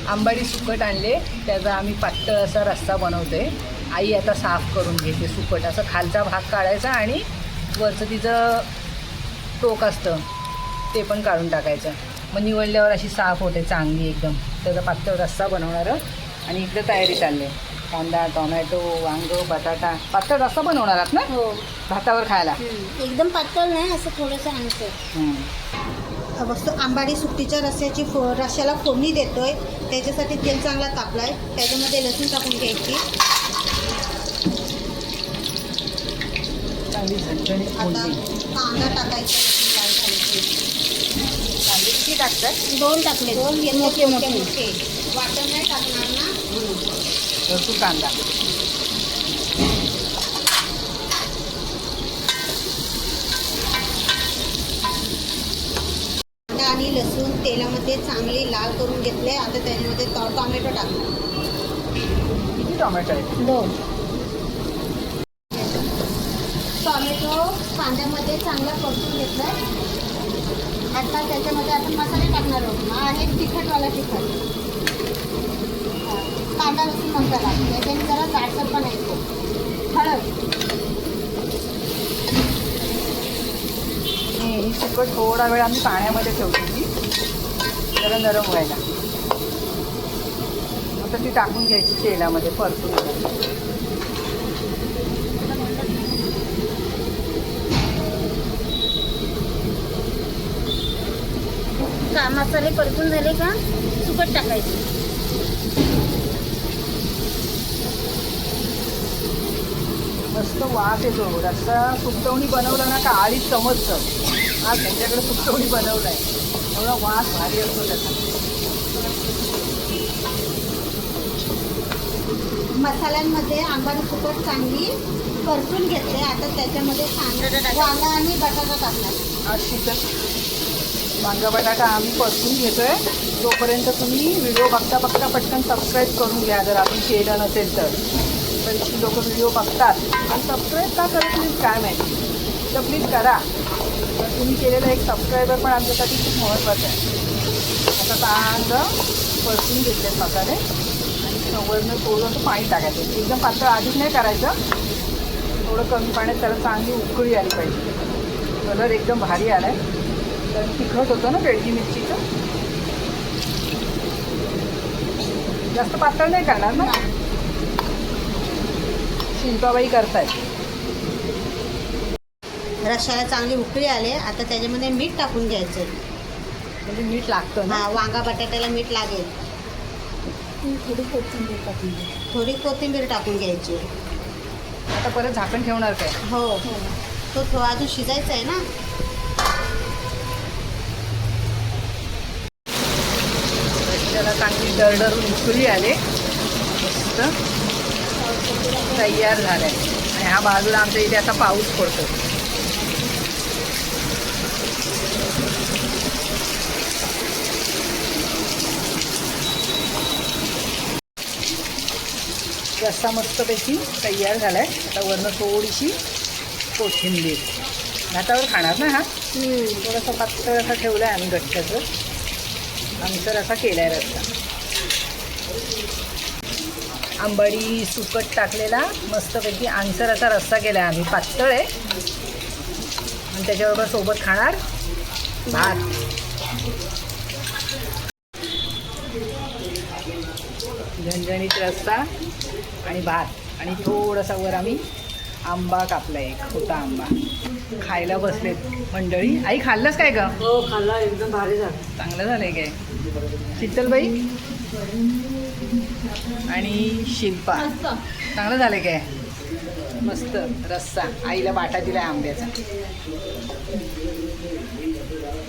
आंबाडी सुकट आणले, त्याचा आम्ही पातळ असा रस्सा बनवतोय. आई आता साफ करून घेते सुकट. असं खालचा भाग काढायचा आणि वरचं तिचं टोक असतं ते पण काढून टाकायचं. मग निवडल्यावर अशी साफ होते चांगली एकदम. त्याचा पातळ रस्सा बनवणार. आणि इकडे तयारी चालली. कांदा, टोमॅटो, वांग, बटाटा. पातळ रस्सा बनवणार आहात ना? हो. भातावर खायला. एकदम पातळ नाही, असं थोडंसं आणतं. वस्तू आंबाडी सुकटीच्या रस्स्याला फोडणी देतोय. त्याच्यासाठी तेल चांगला तापलाय. त्याच्यामध्ये लसूण टाकून घ्यायची. चांगली झणझणीत आता फोडणी. कांदा टाकायचा. कांदे किती टाकतात? 2 टाकले. 2 मोठे मोठे. वाटण नाही टाकणार ना. लसूण कांदा. आणि लसूण तेलामध्ये चांगले लाल करून घेतले. आता त्याच्यामध्ये टोमॅटो टाकणार. किती टोमॅटो आहेत? 2 टोमॅटो कांद्यामध्ये चांगला परतून घेतला. आता त्याच्यामध्ये आपण मसाले टाकणार आहोत. हा आहे तिखटवाला तिखट. कांदा लसूण मसाला. त्याच्याने जरा जाडसर पण येतो. हळद. ही सुकट थोडा वेळ आम्ही पाण्यामध्ये ठेवली जरा नरम व्हायला. आता ती टाकून घ्यायची तेलामध्ये परतून. मसाले परतून झाले का सुकट टाकायची. मस्त वास येतो. रस्सा सुकटवणी बनवलं ना का आळीच समजतं. आज त्यांच्याकडे सुकटवणी बनवलं आहे, एवढा वास भारी असतो त्याचा. मसाल्यांमध्ये आंबाडी सुकट चांगली परतून घेतले. आता त्याच्यामध्ये वांगा आणि बटाटा टाकणार. आज शिकत वांगा बटाटा आम्ही परतून घेतोय. तोपर्यंत तुम्ही व्हिडिओ बघता बघता पटकन सबस्क्राईब करून घ्या जर आपण केलं नसेल तर. बरीचशी लोक व्हिडिओ बघतात आणि सबस्क्राईब का करत नाही काय माहिती. तर प्लीज करा. तर तुम्ही केलेला एक सबस्क्रायबर पण आमच्यासाठी खूप महत्त्वाचं आहे. आता चांगलं परतून घेतले मसाले आणि वरनं थोडंसं पाणी टाकायचं. एकदम पातळ आधीच नाही करायचं. थोडं कमी पाण्यात त्याला चांगली उकळी आली पाहिजे. कलर एकदम भारी आला आहे. तर तिखट होतं ना बेडगी मिरचीचं. जास्त पातळ नाही करणार ना. शिल्पाबाई करतायत. रश्श्याला चांगली उकळी आले. आता त्याच्यामध्ये मीठ टाकून घ्यायचं. म्हणजे मीठ लागतं ना. वांगा बटाट्याला मीठ लागेल. थोडी कोथिंबीर टाकून घ्यायची. आता परत झाकण ठेवणार काय? हो. तो अजून शिजायचा आहे ना. त्याला चांगली डरडरून उकळी आले. मस्त तयार झालाय. आणि हा बाजूला आमच्या इथे आता पाऊस पडतो. रस्सा मस्तपैकी तयार झालाय. आता वरनं थोडीशी कोथिंबीर. भातावर खाणार ना हा. थोडासा पातळ असा ठेवला आहे आम्ही गठ्ठ्याचं. आमचा असा केला आहे रस्सा. आंबाडी सुकट टाकलेला मस्तपैकी आंसर असा रस्सा केला आहे आम्ही. पातळ आहे. आणि त्याच्याबरोबर सोबत खाणार भात. झणझणीत रस्सा आणि भात आणि थोडासा वर आम्ही आंबा कापला. एक खोटा आंबा. खायला बसलेत मंडळी. आई खाल्लंच काय ग? हो खाल्ला. एकदम भारी झालं. चांगलं झालंय काय? शीतलबाई आणि शिल्पा चांगलं झालंय काय? मस्त रस्सा. आईला वाटा दिलाय आंब्याचा.